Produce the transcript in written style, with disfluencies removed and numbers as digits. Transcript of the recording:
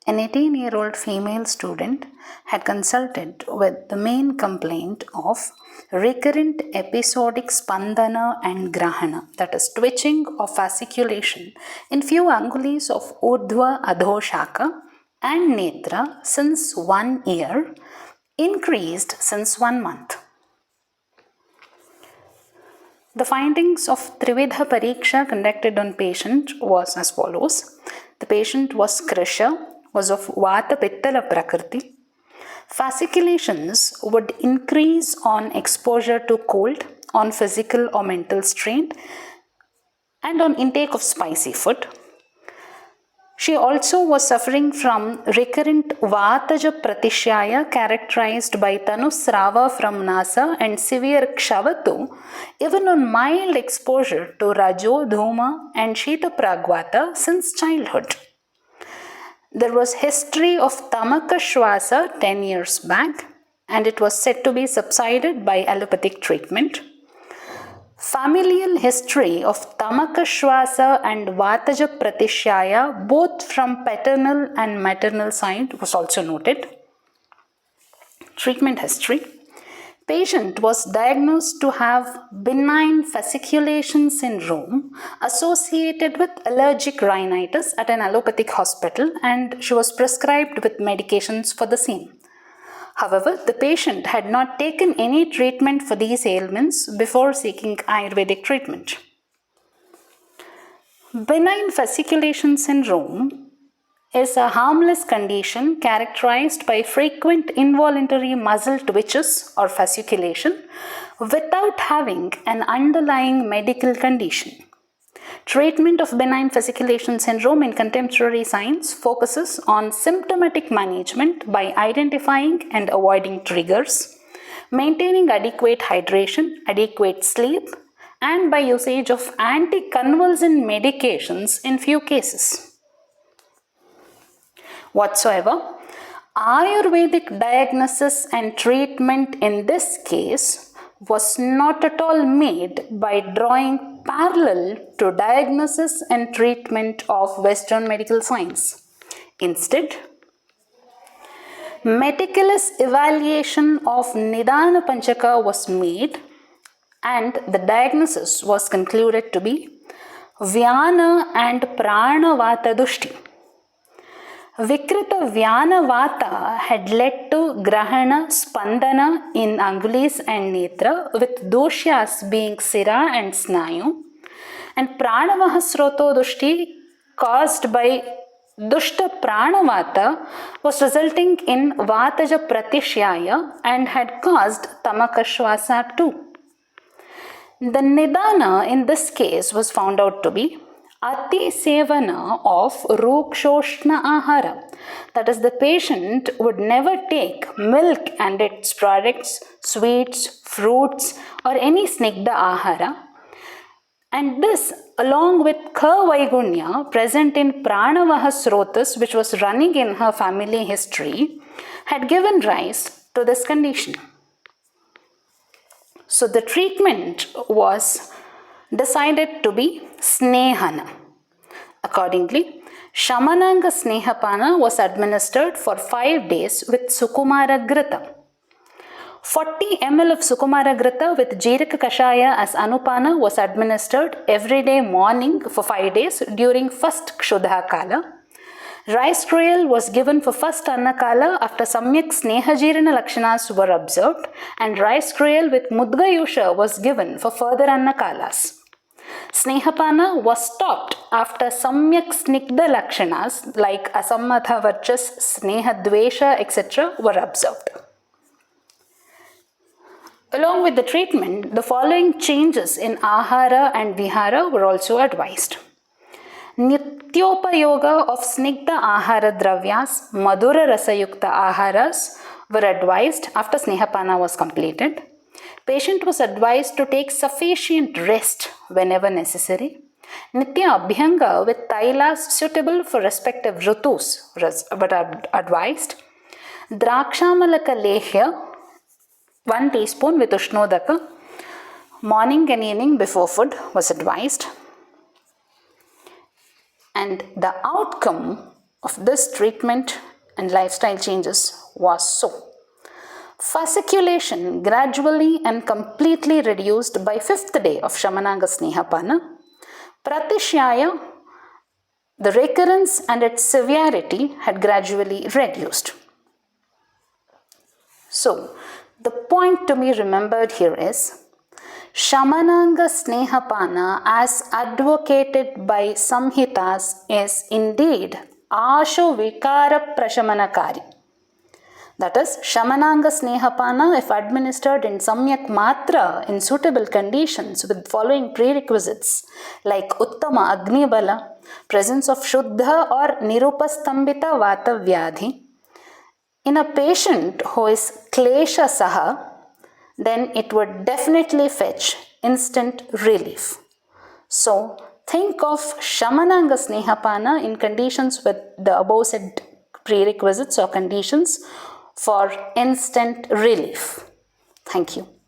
An 18-year-old female student had consulted with the main complaint of recurrent episodic spandana and grahana, that is twitching or fasciculation in few angulis of urdhva adhoshaka and netra since 1 year, increased since 1 month. The findings of Trividha Pariksha conducted on patient was as follows. The patient was Krisha, was of Vata Pittala Prakriti. Fasciculations would increase on exposure to cold, on physical or mental strain, and on intake of spicy food. She also was suffering from recurrent Vataja Pratishyaya characterized by Tanusrava from Nasa and severe Kshavatu, even on mild exposure to Rajo, Dhuma and Shita Pragvata since childhood. There was history of Tamaka Shwasa 10 years back, and it was said to be subsided by allopathic treatment. Familial history of Tamaka Shwasa and Vataja Pratishyaya, both from paternal and maternal side, was also noted. Treatment history. Patient was diagnosed to have benign fasciculation syndrome associated with allergic rhinitis at an allopathic hospital, and she was prescribed with medications for the same. However, the patient had not taken any treatment for these ailments before seeking Ayurvedic treatment. Benign fasciculation syndrome is a harmless condition characterized by frequent involuntary muscle twitches or fasciculation without having an underlying medical condition. Treatment of benign fasciculation syndrome in contemporary science focuses on symptomatic management by identifying and avoiding triggers, maintaining adequate hydration, adequate sleep, and by usage of anticonvulsant medications in few cases. Whatsoever, Ayurvedic diagnosis and treatment in this case was not at all made by drawing parallel to diagnosis and treatment of Western medical science. Instead, meticulous evaluation of Nidana Panchaka was made, and the diagnosis was concluded to be Vyana and Prana Vata Dushti. Vikrita Vyana Vata had led to Grahana Spandana in Angulis and Netra, with Doshyas being Sira and Snayu, and Pranavaha Sroto Dushti caused by Dushta Pranavata was resulting in Vataja Pratishyaya and had caused Tamaka Shwasa too. The Nidana in this case was found out to be Ati Sevana of Rukshoshna Ahara. That is, the patient would never take milk and its products, sweets, fruits, or any Snigdha Ahara. And this, along with Vaigunya present in Pranavaha Srotas, which was running in her family history, had given rise to this condition. So the treatment was decided to be Snehana. Accordingly, SHAMANAANGA SNEHAPAANA was administered for 5 days with Sukumara Grita. 40 ml of Sukumara Grita with Jirika Kashaya as Anupana was administered every day morning for 5 days during first Kshudha Kala. Rice trial was given for first Annakala after Samyak Snehajirana Lakshanas were observed, and rice trial with Mudgayusha was given for further Annakalas. Snehapana was stopped after Samyak Snigdha Lakshanas like Asammatha Varchas, Snehadvesha, etc. were observed. Along with the treatment, the following changes in Ahara and Vihara were also advised. Nityopayoga of Snigdha Ahara Dravyas, Madhura Rasayukta Aharas were advised after Snehapana was completed. Patient was advised to take sufficient rest whenever necessary. Nitya Abhyanga with Tailas suitable for respective Rutus were advised. Drakshamalaka Lehya, 1 teaspoon with Ushnodaka, morning and evening before food was advised. And the outcome of this treatment and lifestyle changes was so. Fasciculation gradually and completely reduced by 5th day of Shamananga Snehapana. Pratishyaya, the recurrence and its severity had gradually reduced. So, the point to be remembered here is Shamananga Snehapana, as advocated by Samhitas, is indeed Ashu Vikara Prashamanakari. That is, Shamananga Snehapana, if administered in Samyak Matra in suitable conditions with following prerequisites like Uttama Agni Bala, presence of Shuddha or Nirupastambita Vata Vyadhi, in a patient who is Klesha Saha, then it would definitely fetch instant relief. So, think of Shamananga Snehapana in conditions with the above said prerequisites or conditions for instant relief. Thank you.